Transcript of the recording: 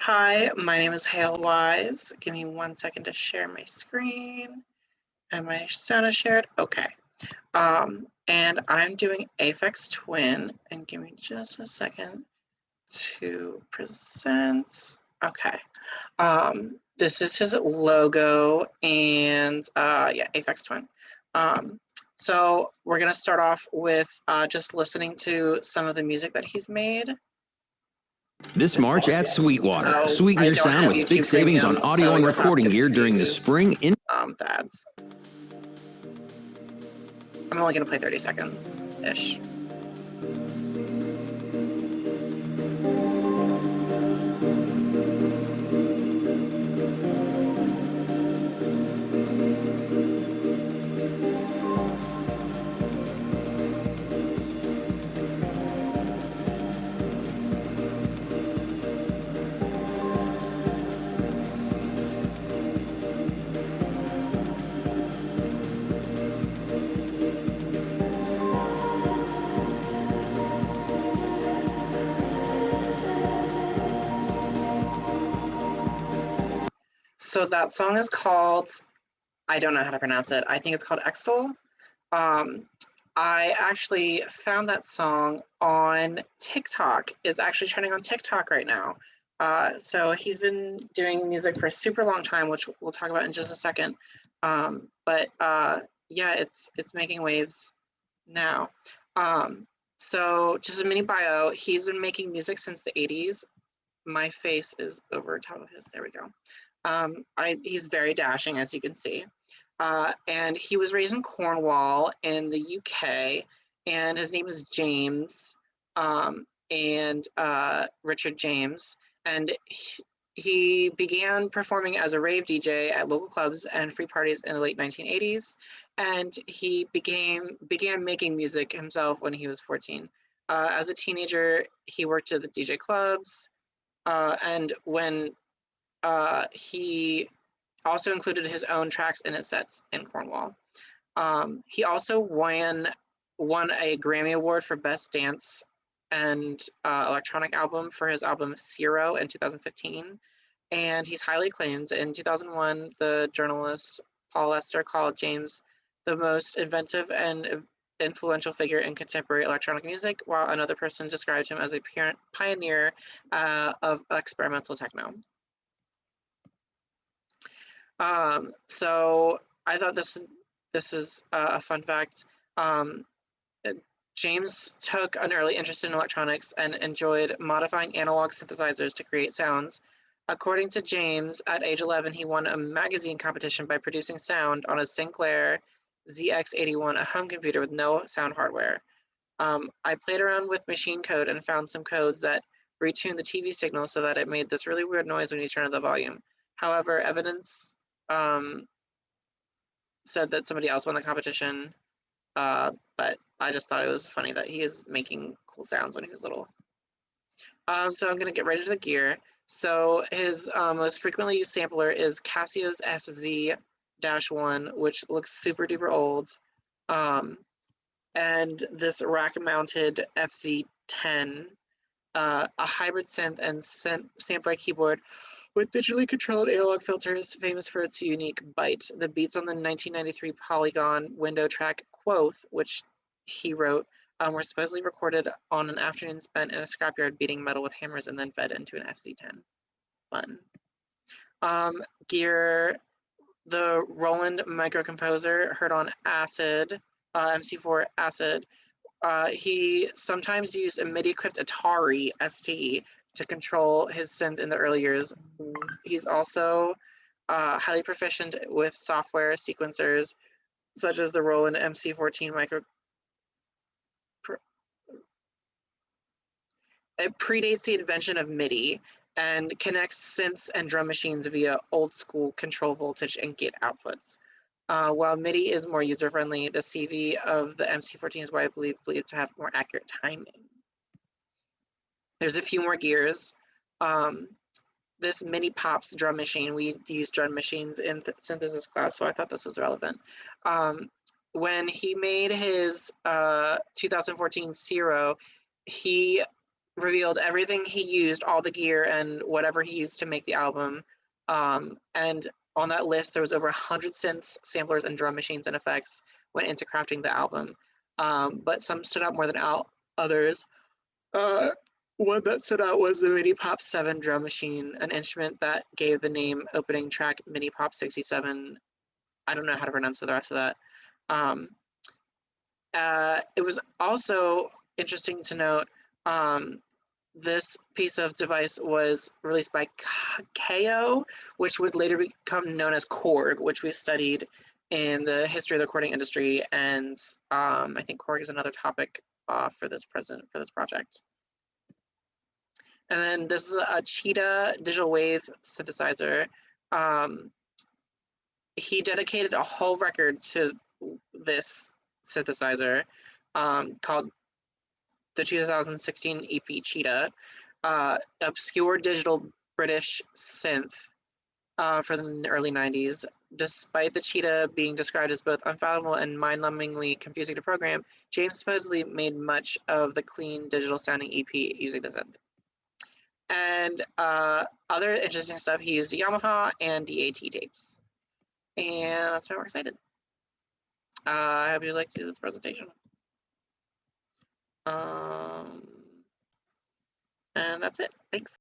Hi, my name is Hale Wise. Give me 1 second to share my screen. And my sound is shared. Okay. And I'm doing Aphex Twin. And give me just a second to present. Okay. This is his logo and yeah, Aphex Twin. So we're gonna start off with just listening to some of the music that he's made. This March at Sweetwater, Oh, sweeten I your don't sound have with YouTube big savings on Premium, audio so and you'll have recording to gear during the excuse, spring in the ads. I'm only gonna play 30 seconds-ish. So that song is called, I don't know how to pronounce it. I think it's called Extol. I actually found that song on TikTok. It's actually trending on TikTok right now. So he's been doing music for a super long time, which we'll talk about in just a second. But yeah, it's making waves now. So just a mini bio, he's been making music since the 80s. My face is over top of his, there we go. He's very dashing, as you can see. And he was raised in Cornwall in the UK, and his name is James, and Richard James. And he began performing as a rave DJ at local clubs and free parties in the late 1980s. And he began making music himself when he was 14. As a teenager, he worked at the DJ clubs, and when he also included his own tracks in his sets in Cornwall. He also won a Grammy Award for Best Dance and Electronic Album for his album Zero in 2015. And he's highly acclaimed. In 2001, the journalist Paul Lester called James the most inventive and influential figure in contemporary electronic music, while another person described him as a pioneer of experimental techno. So I thought this is a fun fact. James took an early interest in electronics and enjoyed modifying analog synthesizers to create sounds. According to James, at age 11, he won a magazine competition by producing sound on a Sinclair ZX81, a home computer with no sound hardware. I played around with machine code and found some codes that retuned the TV signal so that it made this really weird noise when you turn up the volume. However, evidence said that somebody else won the competition, but I just thought it was funny that he is making cool sounds when he was little. So I'm gonna get right into the gear. So his most frequently used sampler is Casio's FZ-1, which looks super duper old. And this rack-mounted FZ-10, a hybrid synth and sampler keyboard with digitally controlled analog filters, famous for its unique bite. The beats on the 1993 Polygon window track Quoth, which he wrote, were supposedly recorded on an afternoon spent in a scrapyard beating metal with hammers and then fed into an FZ-10. Fun. Gear, the Roland microcomposer heard on Acid, MC4 Acid. He sometimes used a MIDI-equipped Atari ST to control his synth in the early years. He's also highly proficient with software sequencers, such as the Roland MC14 micro. It predates the invention of MIDI and connects synths and drum machines via old school control voltage and gate outputs. While MIDI is more user-friendly, the CV of the MC14 is what I believe to have more accurate timing. There's a few more gears. This Mini Pops drum machine, we use drum machines in synthesis class, so I thought this was relevant. When he made his 2014 Zero, he revealed everything he used, all the gear and whatever he used to make the album. And on that list, there was over 100 synths, samplers, and drum machines and effects went into crafting the album. But some stood out more than others. One that stood out was the Mini Pop 7 drum machine, an instrument that gave the name opening track Mini Pop 67. I don't know how to pronounce the rest of that. It was also interesting to note this piece of device was released by KO, which would later become known as Korg, which we studied in the history of the recording industry. And I think Korg is another topic for this project. And then this is a Cheetah digital wave synthesizer. He dedicated a whole record to this synthesizer called the 2016 EP Cheetah, obscure digital British synth for the early 90s. Despite the Cheetah being described as both unfathomable and mind-numbingly confusing to program, James supposedly made much of the clean digital sounding EP using the synth. And other interesting stuff, he used Yamaha and DAT tapes. And that's why we're excited. I hope you like to do this presentation. And that's it. Thanks.